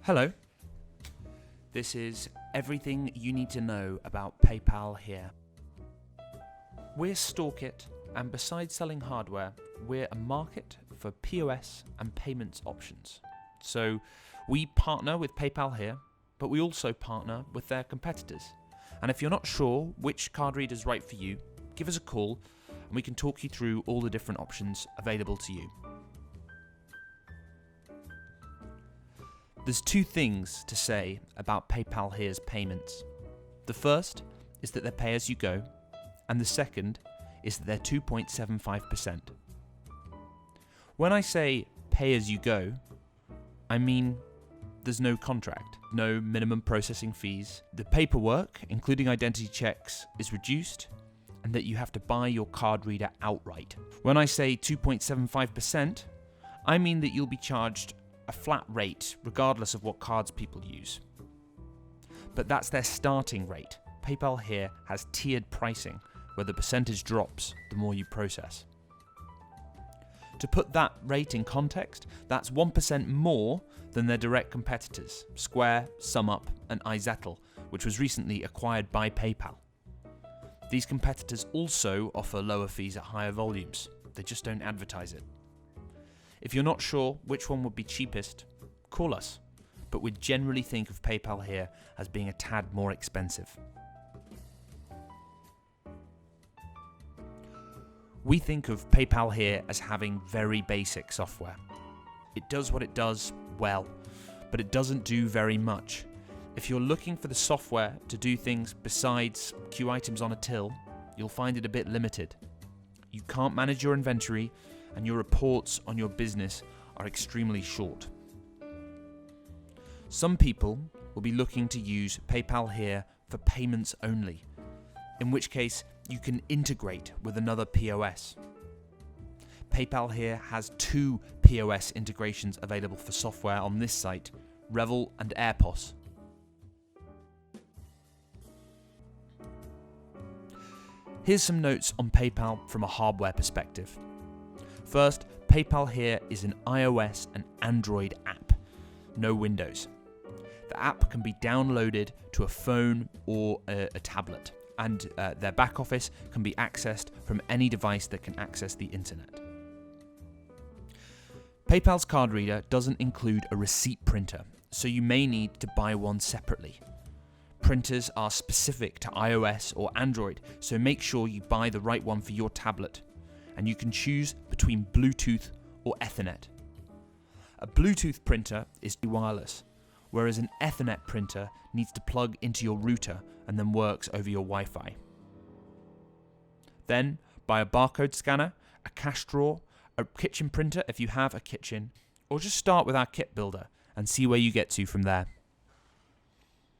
Hello. This is everything you need to know about PayPal here. We're StoreKit, and besides selling hardware, we're a market for POS and payments options. So we partner with PayPal here, but we also partner with their competitors. And if you're not sure which card reader is right for you, give us a call and we can talk you through all the different options available to you. There's two things to say about PayPal here's payments. The first is that they're pay-as-you-go, and the second is that they're 2.75%. When I say pay-as-you-go, I mean there's no contract, no minimum processing fees. The paperwork, including identity checks, is reduced, and that you have to buy your card reader outright. When I say 2.75%, I mean that you'll be charged a flat rate regardless of what cards people use. But that's their starting rate. PayPal here has tiered pricing where the percentage drops the more you process. To put that rate in context, that's 1% more than their direct competitors, Square, SumUp and iZettle, which was recently acquired by PayPal. These competitors also offer lower fees at higher volumes. They just don't advertise it. If you're not sure which one would be cheapest, call us, but we'd generally think of PayPal here as being a tad more expensive. We think of PayPal here as having very basic software. It does what it does well, but it doesn't do very much. If you're looking for the software to do things besides queue items on a till, you'll find it a bit limited. You can't manage your inventory, and your reports on your business are extremely short. Some people will be looking to use PayPal here for payments only, in which case you can integrate with another POS. PayPal here has two POS integrations available for software on this site, Revel and AirPOS. Here's some notes on PayPal from a hardware perspective. First, PayPal here is an iOS and Android app, no Windows. The app can be downloaded to a phone or a tablet, and their back office can be accessed from any device that can access the internet. PayPal's card reader doesn't include a receipt printer, so you may need to buy one separately. Printers are specific to iOS or Android, so make sure you buy the right one for your tablet. And you can choose between Bluetooth or Ethernet. A Bluetooth printer is wireless, whereas an Ethernet printer needs to plug into your router and then works over your Wi-Fi. Then, buy a barcode scanner, a cash drawer, a kitchen printer if you have a kitchen, or just start with our kit builder and see where you get to from there.